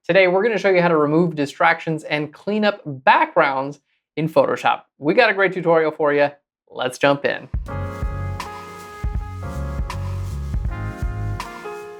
Today, we're going to show you how to remove distractions and clean up backgrounds in Photoshop. We got a great tutorial for you. Let's jump in.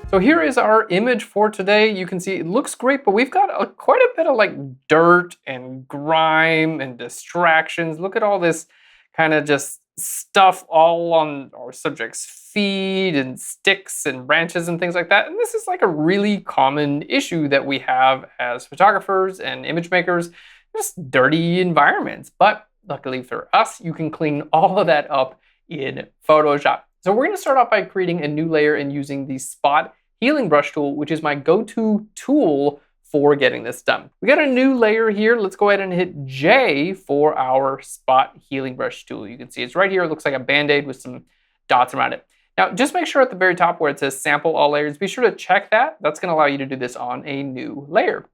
So here is our image for today. You can see it looks great, but we've got quite a bit of like dirt and grime and distractions. Look at all this kind of just stuff all on our subject's feet and sticks and branches and things like that. And this is like a really common issue that we have as photographers and image makers, just dirty environments. But luckily for us, you can clean all of that up in Photoshop. So we're going to start off by creating a new layer and using the Spot Healing Brush tool, which is my go-to tool for getting this done. We got a new layer here. Let's go ahead and hit J for our Spot Healing Brush tool. You can see it's right here. It looks like a Band-Aid with some dots around it. Now, just make sure at the very top where it says Sample All Layers, be sure to check that. That's going to allow you to do this on a new layer.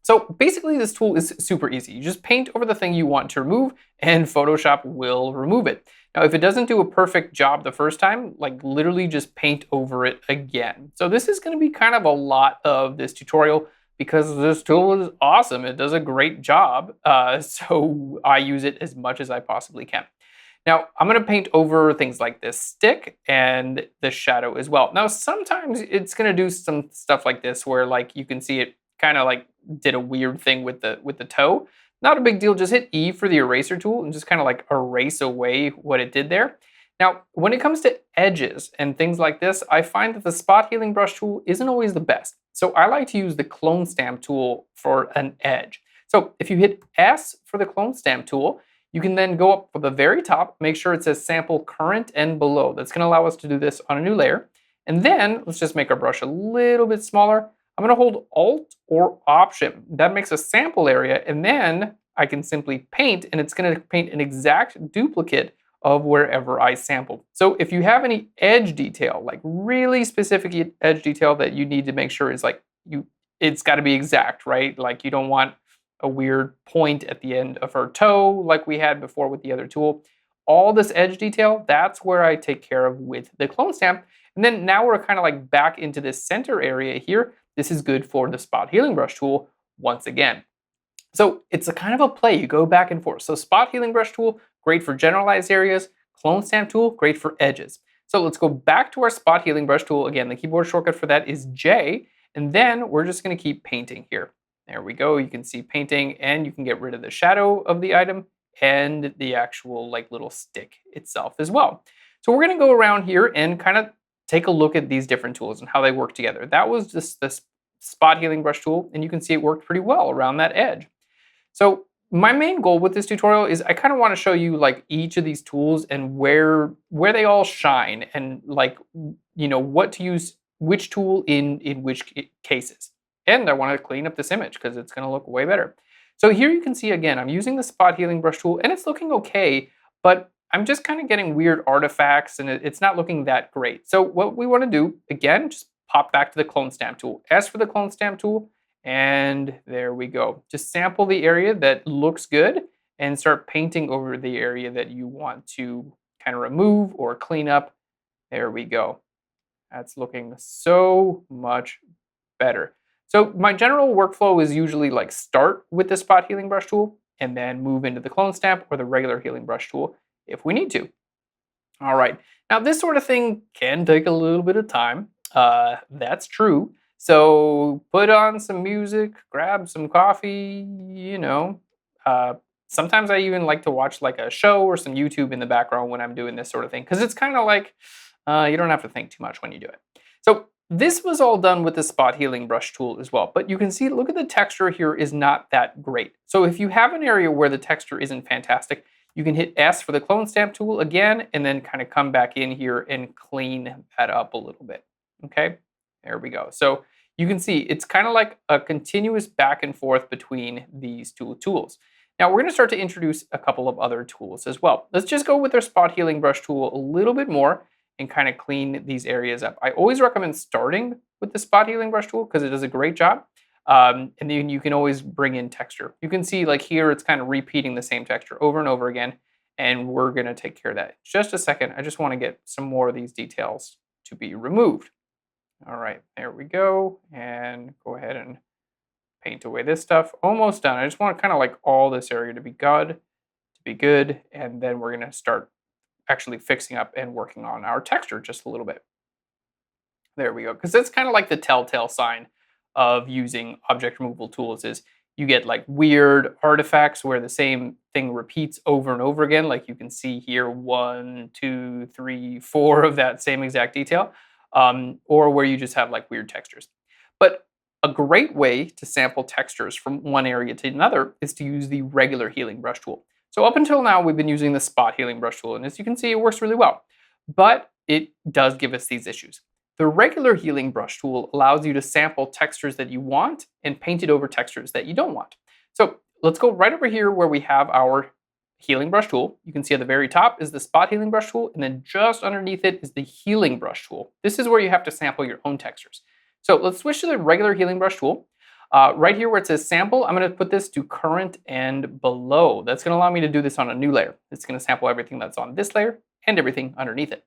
So basically, this tool is super easy. You just paint over the thing you want to remove, and Photoshop will remove it. Now, if it doesn't do a perfect job the first time, like literally just paint over it again. So this is going to be kind of a lot of this tutorial because this tool is awesome. It does a great job. So I use it as much as I possibly can. Now, I'm going to paint over things like this stick and the shadow as well. Now, sometimes it's going to do some stuff like this where like you can see it kind of like did a weird thing with the toe. Not a big deal, just hit E for the eraser tool and just kind of like erase away what it did there. Now, when it comes to edges and things like this, I find that the Spot Healing Brush tool isn't always the best. So I like to use the Clone Stamp tool for an edge. So if you hit S for the Clone Stamp tool, you can then go up for the very top, make sure it says Sample Current and Below. That's going to allow us to do this on a new layer. And then let's just make our brush a little bit smaller. I'm going to hold Alt or Option. That makes a sample area, and then I can simply paint, and it's going to paint an exact duplicate of wherever I sampled. So if you have any edge detail, like really specific edge detail that you need to make sure is like it's got to be exact, right? Like you don't want a weird point at the end of her toe like we had before with the other tool. All this edge detail, that's where I take care of with the Clone Stamp. And then now we're kind of like back into this center area here. This is good for the Spot Healing Brush tool once again. So it's a kind of a play. You go back and forth. So Spot Healing Brush tool, great for generalized areas. Clone Stamp tool, great for edges. So let's go back to our Spot Healing Brush tool. Again, the keyboard shortcut for that is J. And then we're just going to keep painting here. There we go. You can see painting, and you can get rid of the shadow of the item and the actual like little stick itself as well. So we're going to go around here and kind of take a look at these different tools and how they work together. That was just the Spot Healing Brush tool, and you can see it worked pretty well around that edge. So my main goal with this tutorial is I kind of want to show you like each of these tools and where they all shine, and like, you know, what to use which tool in which cases. And I want to clean up this image because it's going to look way better. So here you can see again, I'm using the Spot Healing Brush tool, and it's looking okay, but I'm just kind of getting weird artifacts, and it's not looking that great. So what we want to do, again, just pop back to the Clone Stamp tool. S for the Clone Stamp tool, and there we go. Just sample the area that looks good and start painting over the area that you want to kind of remove or clean up. There we go. That's looking so much better. So my general workflow is usually like start with the Spot Healing Brush tool and then move into the Clone Stamp or the regular Healing Brush tool if we need to. All right, now this sort of thing can take a little bit of time. That's true. So put on some music, grab some coffee, you know. Sometimes I even like to watch like a show or some YouTube in the background when I'm doing this sort of thing, because it's kind of like you don't have to think too much when you do it. So this was all done with the Spot Healing Brush tool as well, but you can see, look at the texture here is not that great. So if you have an area where the texture isn't fantastic, you can hit S for the Clone Stamp tool again, and then kind of come back in here and clean that up a little bit. Okay, there we go. So you can see it's kind of like a continuous back and forth between these two tools. Now we're going to start to introduce a couple of other tools as well. Let's just go with our Spot Healing Brush tool a little bit more and kind of clean these areas up. I always recommend starting with the Spot Healing Brush tool because it does a great job. And then you can always bring in texture. You can see like here, it's kind of repeating the same texture over and over again. And we're going to take care of that. Just a second. I just want to get some more of these details to be removed. All right, there we go. And go ahead and paint away this stuff. Almost done. I just want kind of like all this area to be good. And then we're gonna start actually fixing up and working on our texture just a little bit. There we go. Because that's kind of like the telltale sign of using object removal tools is you get like weird artifacts where the same thing repeats over and over again. Like you can see here, 1, 2, 3, 4 of that same exact detail, or where you just have like weird textures. But a great way to sample textures from one area to another is to use the regular healing brush tool. So up until now, we've been using the spot healing brush tool, and as you can see, it works really well. But it does give us these issues. The regular healing brush tool allows you to sample textures that you want and paint it over textures that you don't want. So let's go right over here where we have our healing brush tool. You can see at the very top is the spot healing brush tool, and then just underneath it is the healing brush tool. This is where you have to sample your own textures. So let's switch to the regular healing brush tool. Right here where it says sample, I'm going to put this to current and below. That's going to allow me to do this on a new layer. It's going to sample everything that's on this layer and everything underneath it.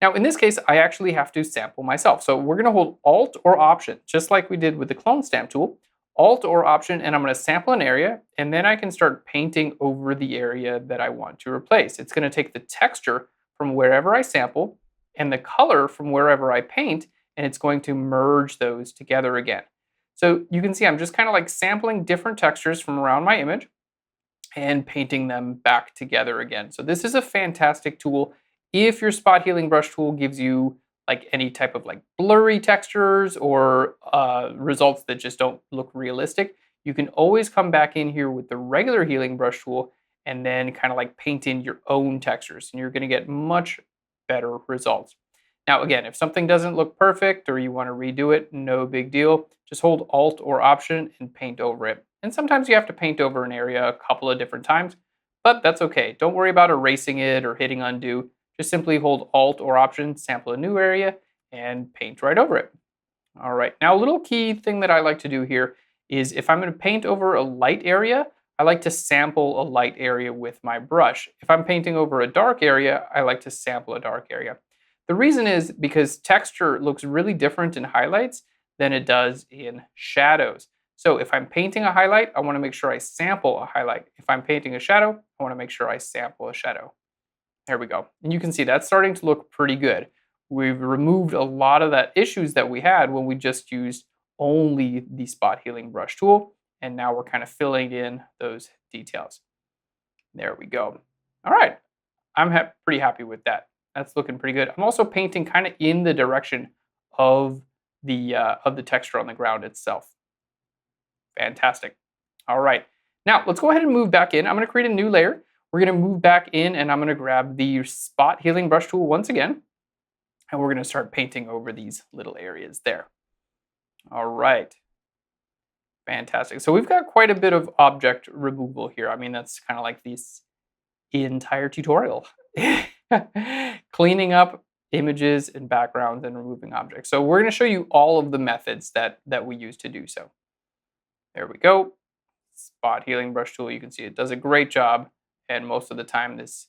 Now, in this case, I actually have to sample myself. So we're going to hold Alt or Option, just like we did with the clone stamp tool. Alt or Option, and I'm going to sample an area, and then I can start painting over the area that I want to replace. It's going to take the texture from wherever I sample and the color from wherever I paint, and it's going to merge those together again. So you can see I'm just kind of like sampling different textures from around my image and painting them back together again. So this is a fantastic tool. If your spot healing brush tool gives you like any type of like blurry textures or results that just don't look realistic, you can always come back in here with the regular healing brush tool and then kind of like paint in your own textures, and you're going to get much better results. Now, again, if something doesn't look perfect or you want to redo it, no big deal. Just hold Alt or Option and paint over it. And sometimes you have to paint over an area a couple of different times, but that's okay. Don't worry about erasing it or hitting undo. Just simply hold Alt or Option, sample a new area, and paint right over it. All right, now a little key thing that I like to do here is if I'm going to paint over a light area, I like to sample a light area with my brush. If I'm painting over a dark area, I like to sample a dark area. The reason is because texture looks really different in highlights than it does in shadows. So if I'm painting a highlight, I want to make sure I sample a highlight. If I'm painting a shadow, I want to make sure I sample a shadow. There we go. And you can see that's starting to look pretty good. We've removed a lot of that issues that we had when we just used only the spot healing brush tool. And now we're kind of filling in those details. There we go. All right. I'm pretty happy with that. That's looking pretty good. I'm also painting kind of in the direction of the texture on the ground itself. Fantastic. All right. Now let's go ahead and move back in. I'm going to create a new layer. We're going to move back in, and I'm going to grab the spot healing brush tool once again, and we're going to start painting over these little areas there. All right. Fantastic. So we've got quite a bit of object removal here. I mean, that's kind of like this entire tutorial. Cleaning up images and backgrounds and removing objects. So we're going to show you all of the methods that we use to do so. There we go. Spot healing brush tool. You can see it does a great job. And most of the time this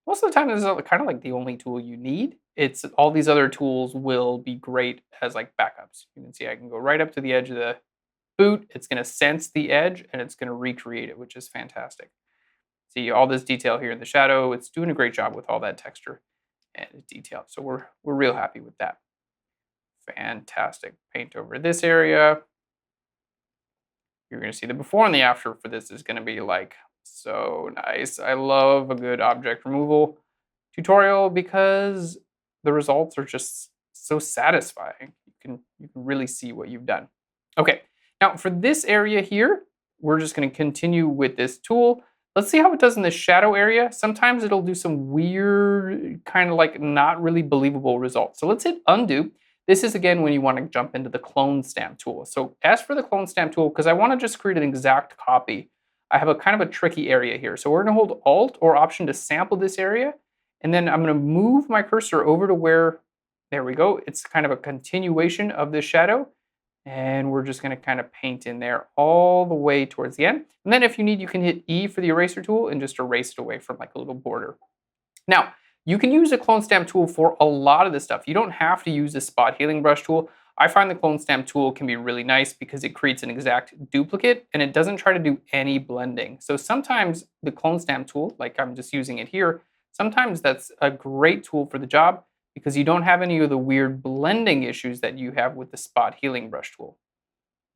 is kind of like the only tool you need. It's all these other tools will be great as like backups. You can see I can go right up to the edge of the boot. It's going to sense the edge and it's going to recreate it, which is fantastic. See all this detail here in the shadow. It's doing a great job with all that texture and detail. So we're real happy with that. Fantastic. Paint over this area. You're going to see the before and the after for this is going to be like so nice. I love a good object removal tutorial because the results are just so satisfying. You can really see what you've done. Okay, now for this area here, we're just going to continue with this tool. Let's see how it does in the shadow area. Sometimes it'll do some weird, kind of like not really believable results. So let's hit undo. This is again when you want to jump into the clone stamp tool. So as for the clone stamp tool, because I want to just create an exact copy, I have a kind of a tricky area here. So we're going to hold Alt or Option to sample this area. And then I'm going to move my cursor over to where, there we go. It's kind of a continuation of this shadow. And we're just going to kind of paint in there all the way towards the end. And then if you need, you can hit E for the eraser tool and just erase it away from like a little border. Now, you can use a clone stamp tool for a lot of this stuff. You don't have to use the spot healing brush tool. I find the clone stamp tool can be really nice because it creates an exact duplicate and it doesn't try to do any blending. So sometimes the clone stamp tool, like I'm just using it here, sometimes that's a great tool for the job because you don't have any of the weird blending issues that you have with the spot healing brush tool.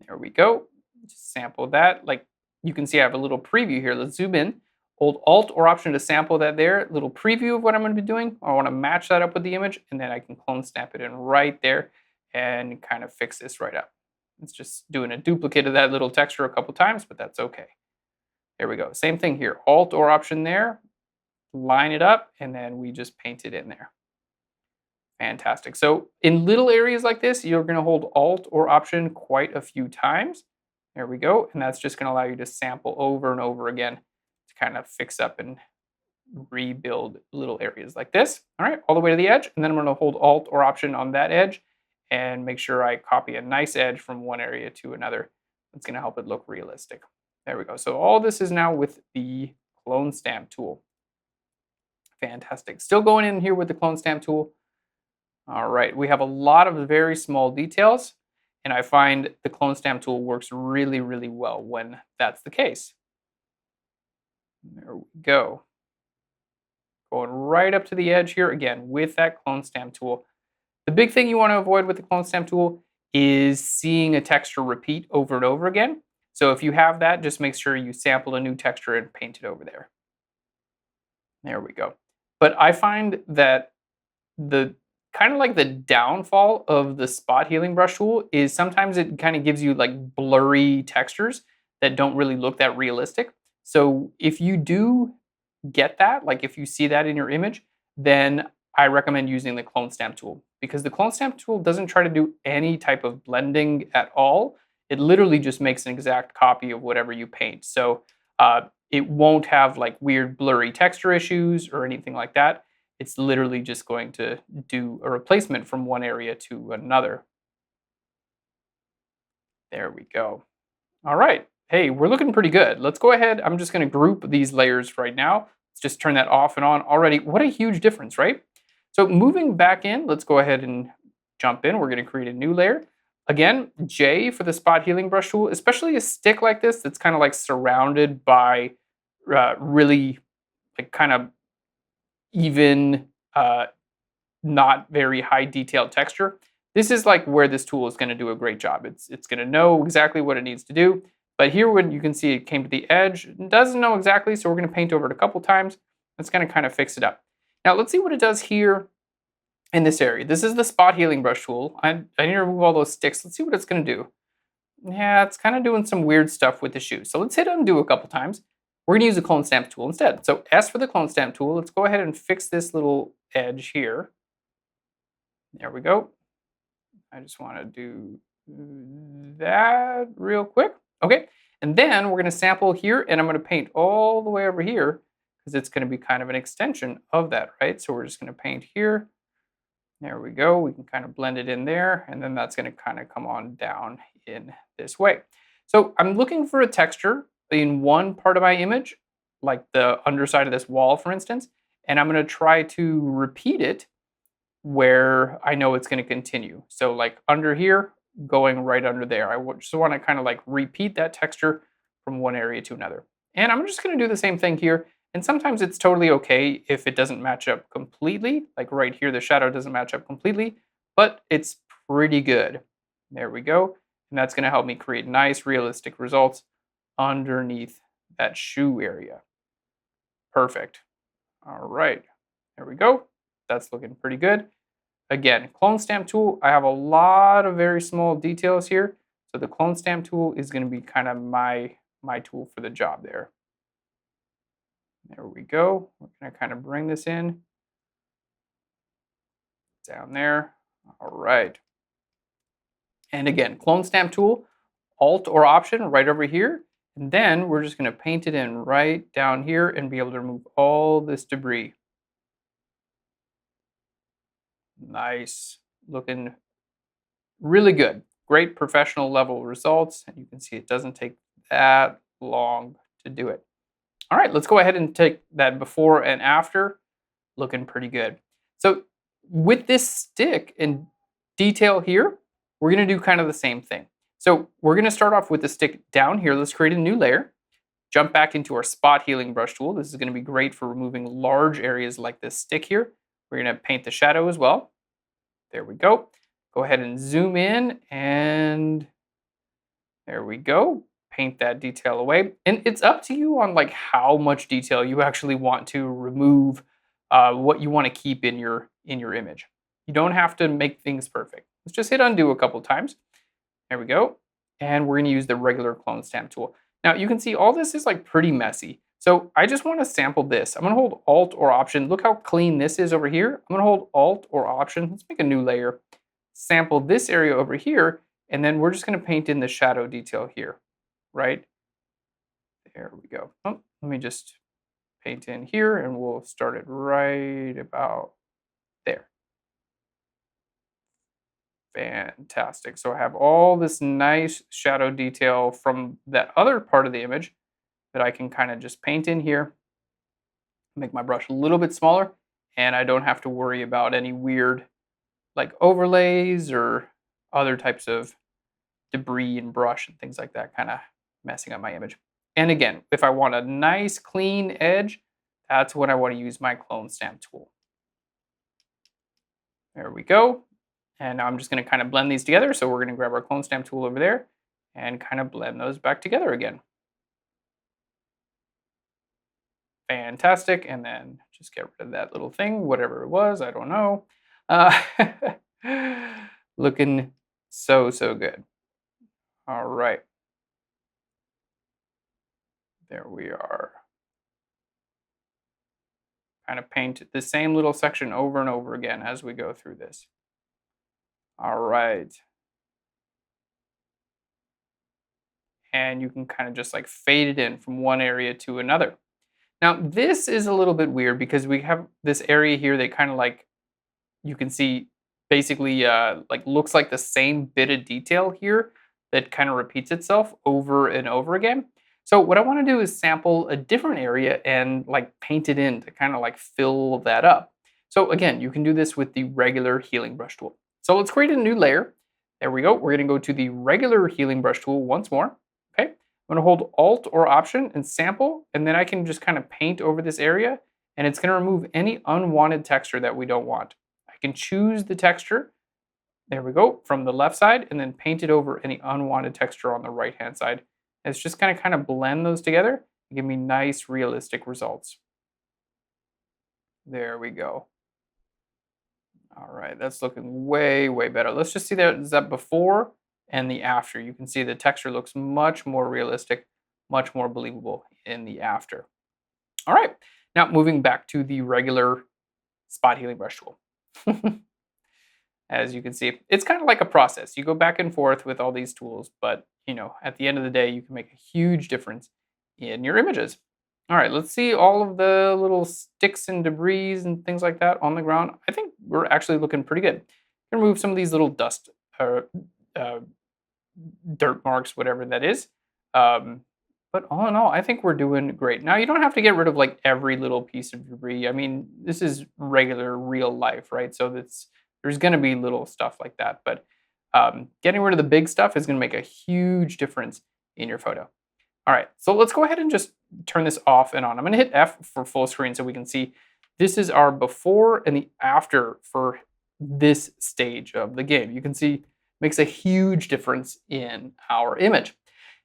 There we go. Just sample that. Like you can see I have a little preview here. Let's zoom in. Hold Alt or Option to sample that there. Little preview of what I'm going to be doing. I want to match that up with the image, and then I can clone stamp it in right there and kind of fix this right up. It's just doing a duplicate of that little texture a couple times, but that's okay. There we go. Same thing here. Alt or Option there. Line it up, and then we just paint it in there. Fantastic. So in little areas like this, you're going to hold Alt or Option quite a few times. There we go. And that's just going to allow you to sample over and over again to kind of fix up and rebuild little areas like this. All right, all the way to the edge. And then I'm going to hold Alt or Option on that edge and make sure I copy a nice edge from one area to another. That's going to help it look realistic. There we go. So all this is now with the clone stamp tool. Fantastic. Still going in here with the clone stamp tool. All right, we have a lot of very small details, and I find the clone stamp tool works really, really well when that's the case. There we go. Going right up to the edge here, again, with that clone stamp tool. The big thing you want to avoid with the clone stamp tool is seeing a texture repeat over and over again. So if you have that, just make sure you sample a new texture and paint it over there. There we go. But I find that the kind of like the downfall of the spot healing brush tool is sometimes it kind of gives you like blurry textures that don't really look that realistic. So if you do get that, like if you see that in your image, then I recommend using the clone stamp tool because the clone stamp tool doesn't try to do any type of blending at all. It literally just makes an exact copy of whatever you paint. So it won't have like weird blurry texture issues or anything like that. It's literally just going to do a replacement from one area to another. There we go. All right. Hey, we're looking pretty good. Let's go ahead. I'm just going to group these layers right now. Let's just turn that off and on already. What a huge difference, right? So moving back in, let's go ahead and jump in. We're going to create a new layer. Again, J for the spot healing brush tool, especially a stick like this that's kind of like surrounded by really like kind of even, not very high detailed texture. This is like where this tool is going to do a great job. It's going to know exactly what it needs to do. But here, when you can see it came to the edge, it doesn't know exactly, so we're going to paint over it a couple times. It's going to kind of fix it up. Now let's see what it does here in this area. This is the spot healing brush tool. I need to remove all those sticks. Let's see what it's going to do. Yeah, it's kind of doing some weird stuff with the shoe. So let's hit undo a couple times. We're going to use the clone stamp tool instead. So S for the clone stamp tool. Let's go ahead and fix this little edge here. There we go. I just want to do that real quick. Okay. And then we're going to sample here, and I'm going to paint all the way over here because it's going to be kind of an extension of that, right? So we're just going to paint here. There we go. We can kind of blend it in there, and then that's going to kind of come on down in this way. So I'm looking for a texture in one part of my image, like the underside of this wall, for instance, and I'm going to try to repeat it where I know it's going to continue. So like under here, going right under there. I just want to kind of like repeat that texture from one area to another. And I'm just going to do the same thing here. And sometimes it's totally okay if it doesn't match up completely. Like right here, the shadow doesn't match up completely, but it's pretty good. There we go. And that's going to help me create nice, realistic results underneath that shoe area. Perfect. All right. There we go. That's looking pretty good. Again, clone stamp tool, I have a lot of very small details here. So the clone stamp tool is going to be kind of my tool for the job there. There we go. We're going to kind of bring this in down there. All right. And again, clone stamp tool, Alt or Option right over here. And then we're just going to paint it in right down here and be able to remove all this debris. Nice. Looking really good. Great professional level results. And you can see it doesn't take that long to do it. All right, let's go ahead and take that before and after. Looking pretty good. So with this stick and detail here, we're going to do kind of the same thing. So we're going to start off with the stick down here. Let's create a new layer. Jump back into our spot healing brush tool. This is going to be great for removing large areas like this stick here. We're going to paint the shadow as well. There we go. Go ahead and zoom in, and there we go. Paint that detail away. And it's up to you on like how much detail you actually want to remove, what you want to keep in your image. You don't have to make things perfect. Let's just hit undo a couple times. There we go. And we're going to use the regular clone stamp tool. Now you can see all this is like pretty messy. So I just want to sample this. I'm going to hold Alt or Option. Look how clean this is over here. I'm going to hold Alt or Option. Let's make a new layer. Sample this area over here. And then we're just going to paint in the shadow detail here, right? There we go. Oh, let me just paint in here and we'll start it right about there. Fantastic. So I have all this nice shadow detail from that other part of the image that I can kind of just paint in here, make my brush a little bit smaller, and I don't have to worry about any weird like overlays or other types of debris and brush and things like that kind of messing up my image. And again, if I want a nice clean edge, that's when I want to use my clone stamp tool. There we go. And now I'm just going to kind of blend these together. So we're going to grab our clone stamp tool over there and kind of blend those back together again. Fantastic. And then just get rid of that little thing, whatever it was, I don't know. Looking so good. All right. There we are. Kind of paint the same little section over and over again as we go through this. All right. And you can kind of just like fade it in from one area to another. Now, this is a little bit weird because we have this area here that kind of like, you can see basically like looks like the same bit of detail here that kind of repeats itself over and over again. So what I want to do is sample a different area and like paint it in to kind of like fill that up. So again, you can do this with the regular healing brush tool. So let's create a new layer. There we go. We're going to go to the regular healing brush tool once more. Okay. I'm going to hold Alt or Option and sample, and then I can just kind of paint over this area, and it's going to remove any unwanted texture that we don't want. I can choose the texture. There we go, from the left side, and then paint it over any unwanted texture on the right-hand side. And it's just going to kind of blend those together and give me nice, realistic results. There we go. All right, that's looking way better. Let's just see that before and the after. You can see the texture looks much more realistic, much more believable in the after. All right, now moving back to the regular spot healing brush tool. As you can see, it's kind of like a process. You go back and forth with all these tools, but you know, at the end of the day, you can make a huge difference in your images. All right, let's see all of the little sticks and debris and things like that on the ground. I think we're actually looking pretty good. Remove some of these little dust or dirt marks, whatever that is. But all in all, I think we're doing great. Now, you don't have to get rid of like every little piece of debris. I mean, this is regular, real life, right? So there's going to be little stuff like that. But getting rid of the big stuff is going to make a huge difference in your photo. All right, so let's go ahead and just turn this off and on. I'm going to hit F for full screen so we can see this is our before and the after for this stage of the game. You can see it makes a huge difference in our image.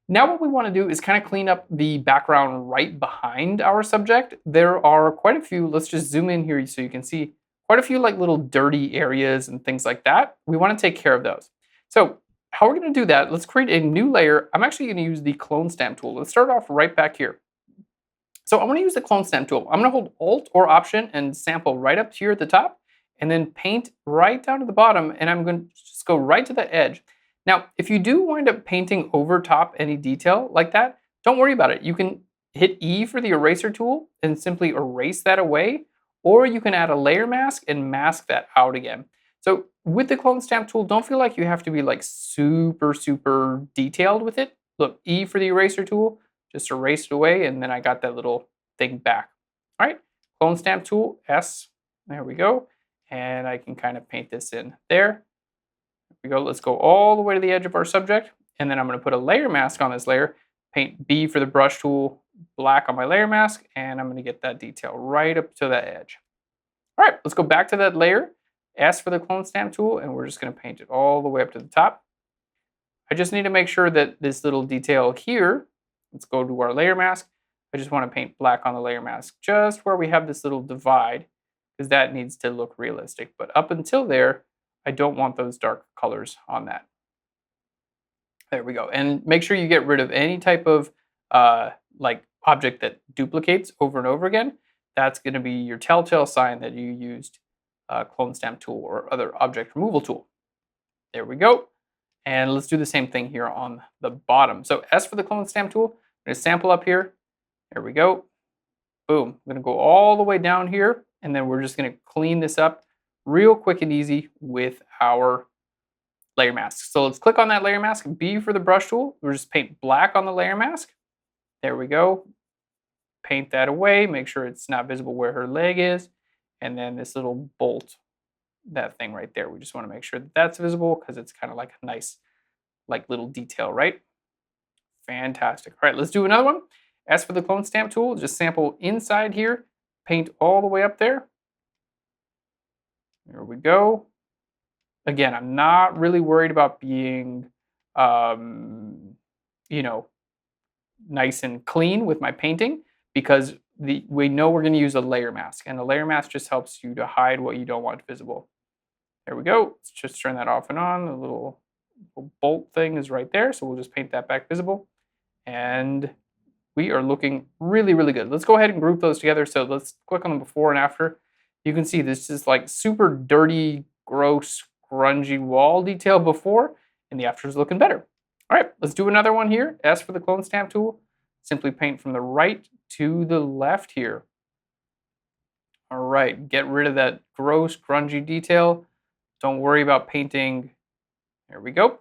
Now what we want to do is kind of clean up the background right behind our subject. There are quite a few, let's just zoom in here so you can see quite a few like little dirty areas and things like that. We want to take care of those. So how we're going to do that, let's create a new layer. I'm actually going to use the clone stamp tool. Let's start off right back here. So I'm going to use the clone stamp tool. I'm going to hold Alt or Option and sample right up here at the top, and then paint right down to the bottom, and I'm going to just go right to the edge. Now, if you do wind up painting over top any detail like that, don't worry about it. You can hit E for the eraser tool and simply erase that away, or you can add a layer mask and mask that out again. So with the clone stamp tool, don't feel like you have to be like super detailed with it. Look, E for the eraser tool, just erase it away, and then I got that little thing back. All right, clone stamp tool, S, there we go. And I can kind of paint this in there. we go. Let's go all the way to the edge of our subject. And then I'm going to put a layer mask on this layer. Paint B for the brush tool, black on my layer mask. And I'm going to get that detail right up to that edge. All right, let's go back to that layer. S for the clone stamp tool. And we're just going to paint it all the way up to the top. I just need to make sure that this little detail here, let's go to our layer mask. I just want to paint black on the layer mask just where we have this little divide, because that needs to look realistic. But up until there, I don't want those dark colors on that. There we go. And make sure you get rid of any type of like object that duplicates over and over again. That's going to be your telltale sign that you used clone stamp tool or other object removal tool. There we go. And let's do the same thing here on the bottom. So S for the clone stamp tool. I'm going to sample up here. There we go. Boom. I'm going to go all the way down here, and then we're just going to clean this up real quick and easy with our layer mask. So let's click on that layer mask. B for the brush tool. We'll just paint black on the layer mask. There we go. Paint that away. Make sure it's not visible where her leg is. And then this little bolt, that thing right there. We just want to make sure that that's visible because it's kind of like a nice, like little detail, right? Fantastic. All right, let's do another one. S for the clone stamp tool, just sample inside here, paint all the way up there. There we go. Again, I'm not really worried about being, you know, nice and clean with my painting, because we know we're going to use a layer mask, and a layer mask just helps you to hide what you don't want visible. There we go. Let's just turn that off and on. The little bolt thing is right there, so we'll just paint that back visible. And we are looking really, really good. Let's go ahead and group those together. So let's click on the before and after. You can see this is like super dirty, gross, grungy wall detail before, and the after is looking better. All right, let's do another one here. S for the clone stamp tool. Simply paint from the right to the left here. All right, get rid of that gross, grungy detail. Don't worry about painting, there we go,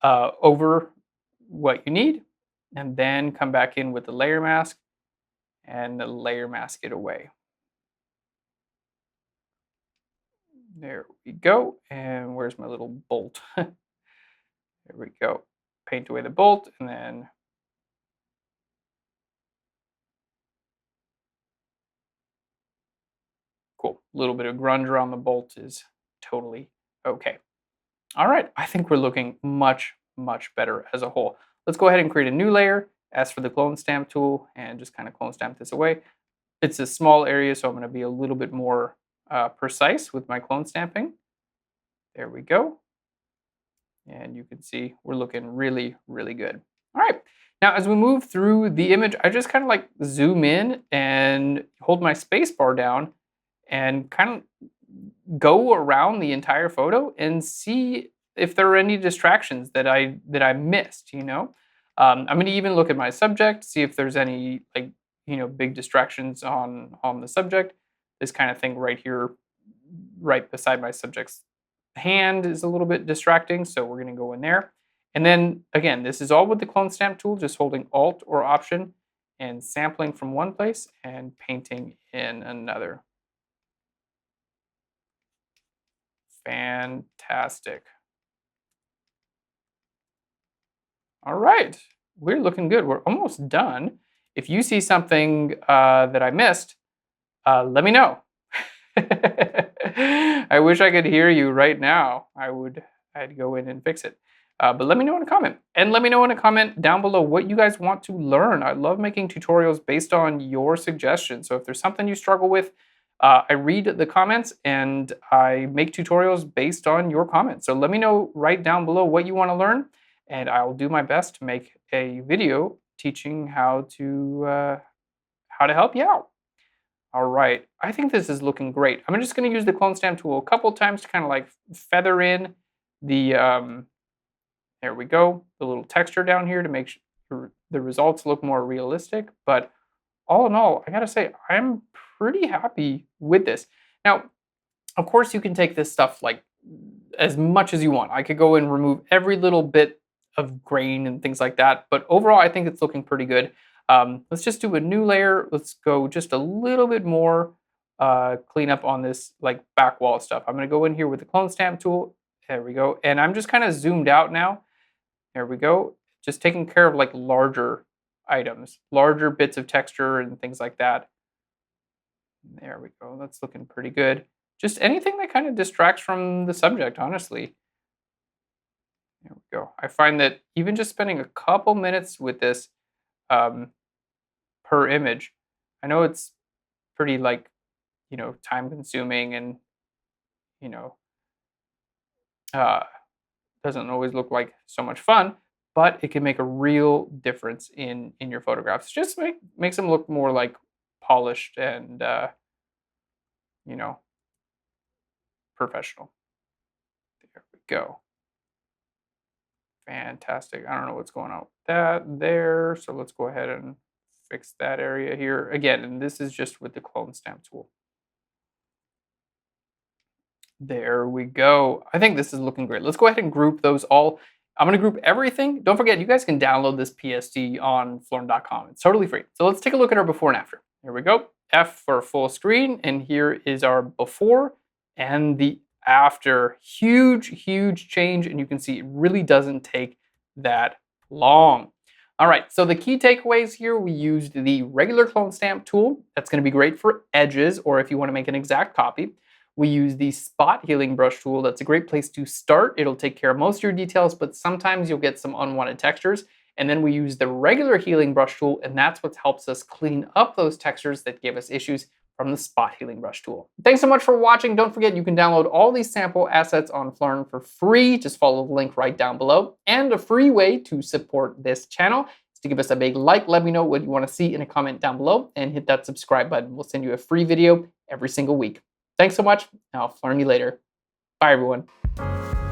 over what you need. And then come back in with the layer mask and the layer mask it away. There we go. And where's my little bolt? There we go. Paint away the bolt, and then cool. A little bit of grunge around the bolt is totally okay. All right, I think we're looking much, much better as a whole. Let's go ahead and create a new layer. S for the clone stamp tool, and just kind of clone stamp this away. It's a small area, so I'm going to be a little bit more precise with my clone stamping. There we go. And you can see we're looking really, really good. All right. Now, as we move through the image, I just kind of like zoom in and hold my space bar down and kind of go around the entire photo and see if there are any distractions that I missed, you know. I'm going to even look at my subject, see if there's any like, you know, big distractions on the subject. This kind of thing right here, right beside my subject's hand is a little bit distracting, so we're going to go in there. And then again, this is all with the clone stamp tool, just holding Alt or Option and sampling from one place and painting in another. Fantastic. All right, we're looking good. We're almost done. If you see something that I missed, let me know. I wish I could hear you right now. I'd go in and fix it. But let me know in a comment. And let me know in a comment down below what you guys want to learn. I love making tutorials based on your suggestions. So if there's something you struggle with, I read the comments and I make tutorials based on your comments. So let me know right down below what you want to learn, and I will do my best to make a video teaching how to help you out. All right, I think this is looking great. I'm just going to use the clone stamp tool a couple times to kind of like feather in the, there we go, the little texture down here to make sure the results look more realistic. But all in all, I gotta say, I'm pretty happy with this. Now, of course, you can take this stuff like as much as you want. I could go and remove every little bit of grain and things like that. But overall, I think it's looking pretty good. Let's just do a new layer. Let's go just a little bit more clean up on this like back wall stuff. I'm going to go in here with the clone stamp tool There we go. And I'm just kind of zoomed out now. There we go. Just taking care of like larger items, larger bits of texture and things like that. There we go. That's looking pretty good. Just anything that kind of distracts from the subject, honestly. There we go. I find that even just spending a couple minutes with this um, per image, I know it's pretty like, time consuming and, you know, uh, doesn't always look like so much fun, but it can make a real difference in your photographs. Just makes them look more like polished and you know professional. There we go. Fantastic. I don't know what's going on with that there, so let's go ahead and fix that area here again. And this is just with the clone stamp tool. There we go. I think this is looking great. Let's go ahead and group those all. I'm going to group everything. Don't forget, you guys can download this PSD on Florin.com. It's totally free. So let's take a look at our before and after. Here we go. F for full screen. And here is our before and the after. Huge, huge change. And you can see it really doesn't take that long. All right, so the key takeaways here, we used the regular clone stamp tool. That's going to be great for edges or if you want to make an exact copy. We use the spot healing brush tool. That's a great place to start. It'll take care of most of your details, but sometimes you'll get some unwanted textures. And then we use the regular healing brush tool, and that's what helps us clean up those textures that give us issues from the spot healing brush tool. Thanks so much for watching. Don't forget you can download all these sample assets on Florin for free. Just follow the link right down below. And a free way to support this channel is to give us a big like. Let me know what you want to see in a comment down below and hit that subscribe button. We'll send you a free video every single week. Thanks so much. I'll learn you later. Bye, everyone.